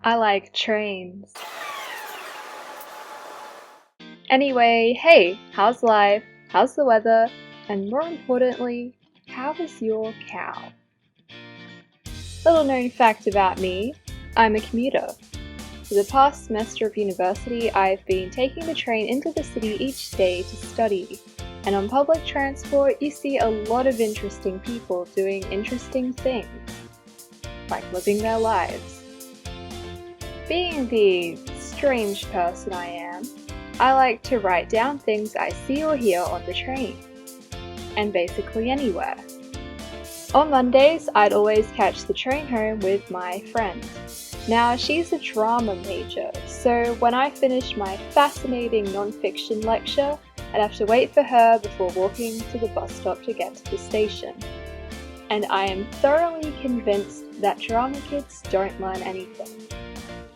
I like trains. Anyway, hey, how's life? How's the weather? And more importantly, how is your cow? Little known fact about me, I'm a commuter. For the past semester of university, I've been taking the train into the city each day to study. And on public transport, you see a lot of interesting people doing interesting things, like living their lives. Being the strange person I am, I like to write down things I see or hear on the train, and basically anywhere. On Mondays, I'd always catch the train home with my friend. Now, she's a drama major, so when I finished my fascinating non-fiction lecture, I'd have to wait for her before walking to the bus stop to get to the station. And I am thoroughly convinced that drama kids don't learn anything.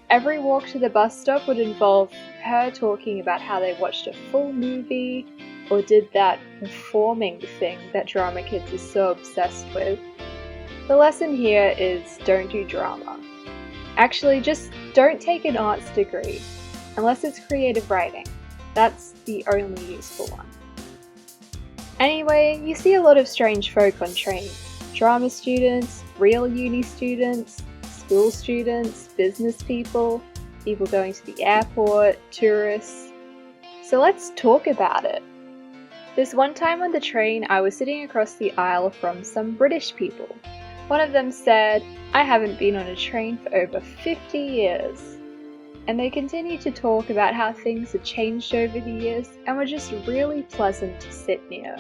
Every walk to the bus stop would involve her talking about how they watched a full movie or did that performing thing that drama kids are so obsessed with. The lesson here is don't do drama. Actually, just don't take an arts degree, unless it's creative writing. That's the only useful one. Anyway, you see a lot of strange folk on trains. Drama students, real uni students, school students, business people, people going to the airport, tourists. So let's talk about it. This one time on the train, I was sitting across the aisle from some British people. One of them said, "I haven't been on a train for over 50 years. And they continued to talk about how things had changed over the years and were just really pleasant to sit near.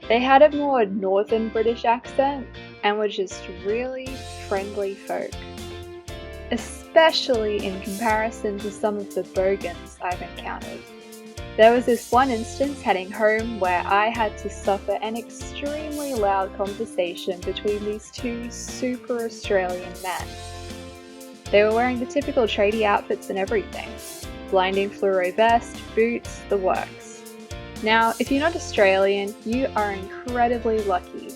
They had a more northern British accent and were just really friendly folk. Especially in comparison to some of the bogans I've encountered. There was this one instance heading home where I had to suffer an extremely loud conversation between these two super Australian men. They were wearing the typical tradie outfits and everything. Blinding fluoro vest, boots, the works. Now, if you're not Australian, you are incredibly lucky,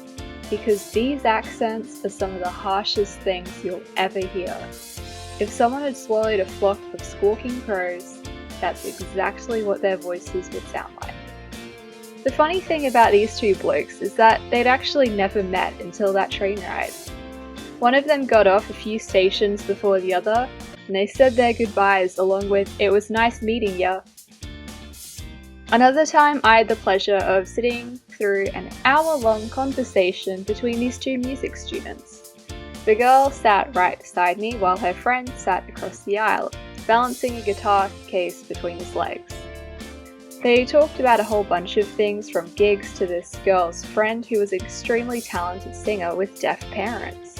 because these accents are some of the harshest things you'll ever hear. If someone had swallowed a flock of squawking crows, that's exactly what their voices would sound like. The funny thing about these two blokes is that they'd actually never met until that train ride. One of them got off a few stations before the other, and they said their goodbyes along with "it was nice meeting ya." Another time I had the pleasure of sitting through an hour-long conversation between these two music students. The girl sat right beside me while her friend sat across the aisle, balancing a guitar case between his legs. They talked about a whole bunch of things, from gigs to this girl's friend who was an extremely talented singer with deaf parents.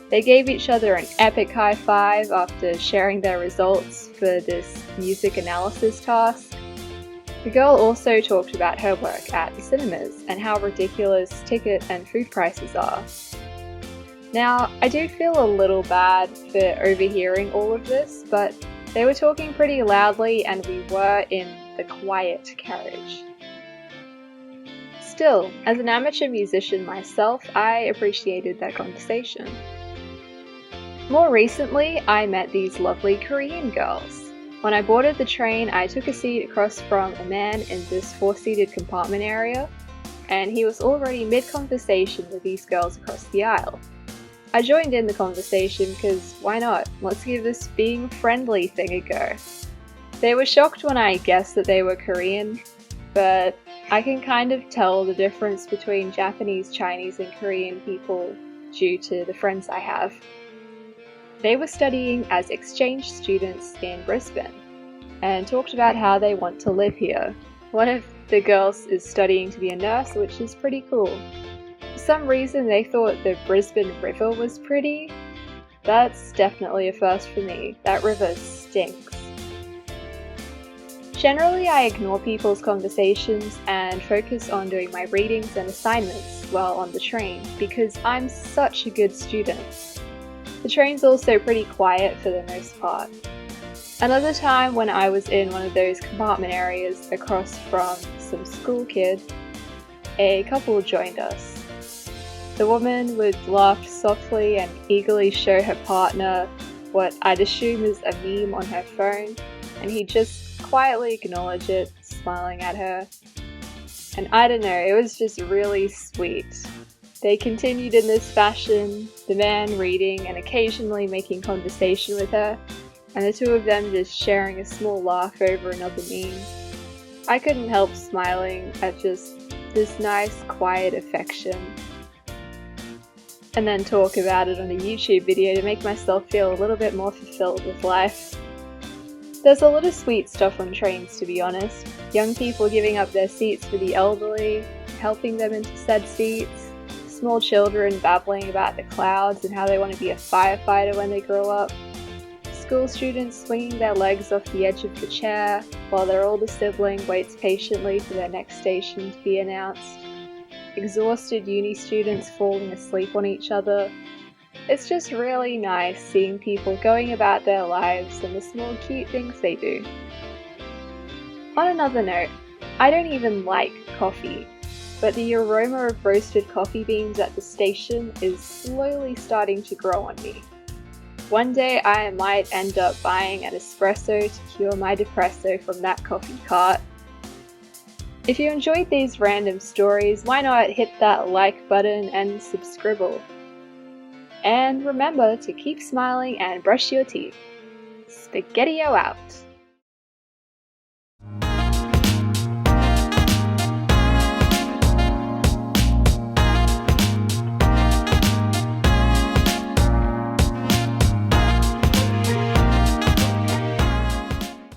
They gave each other an epic high five after sharing their results for this music analysis task. The girl also talked about her work at the cinemas and how ridiculous ticket and food prices are. Now, I do feel a little bad for overhearing all of this, but they were talking pretty loudly and we were in the quiet carriage. Still, as an amateur musician myself, I appreciated that conversation. More recently, I met these lovely Korean girls. When I boarded the train, I took a seat across from a man in this 4-seated compartment area, and he was already mid-conversation with these girls across the aisle. I joined in the conversation because why not? Let's give this being friendly thing a go. They were shocked when I guessed that they were Korean, but I can kind of tell the difference between Japanese, Chinese, and Korean people due to the friends I have. They were studying as exchange students in Brisbane and talked about how they want to live here. One of the girls is studying to be a nurse, which is pretty cool. For some reason they thought the Brisbane River was pretty. That's definitely a first for me. That river stinks. Generally, I ignore people's conversations and focus on doing my readings and assignments while on the train because I'm such a good student. The train's also pretty quiet for the most part. Another time when I was in one of those compartment areas across from some school kids, a couple joined us. The woman would laugh softly and eagerly show her partner what I'd assume is a meme on her phone, and he'd just quietly acknowledge it, smiling at her. And I don't know, it was just really sweet. They continued in this fashion, the man reading and occasionally making conversation with her, and the two of them just sharing a small laugh over another meme. I couldn't help smiling at just this nice, quiet affection. And then talk about it on a YouTube video to make myself feel a little bit more fulfilled with life. There's a lot of sweet stuff on trains, to be honest. Young people giving up their seats for the elderly, helping them into said seats, small children babbling about the clouds and how they want to be a firefighter when they grow up, school students swinging their legs off the edge of the chair while their older sibling waits patiently for their next station to be announced, exhausted uni students falling asleep on each other. It's just really nice seeing people going about their lives and the small cute things they do. On another note, I don't even like coffee, but the aroma of roasted coffee beans at the station is slowly starting to grow on me. One day I might end up buying an espresso to cure my depresso from that coffee cart. If you enjoyed these random stories, why not hit that like button and subscribe? And remember to keep smiling and brush your teeth. Spaghettio out!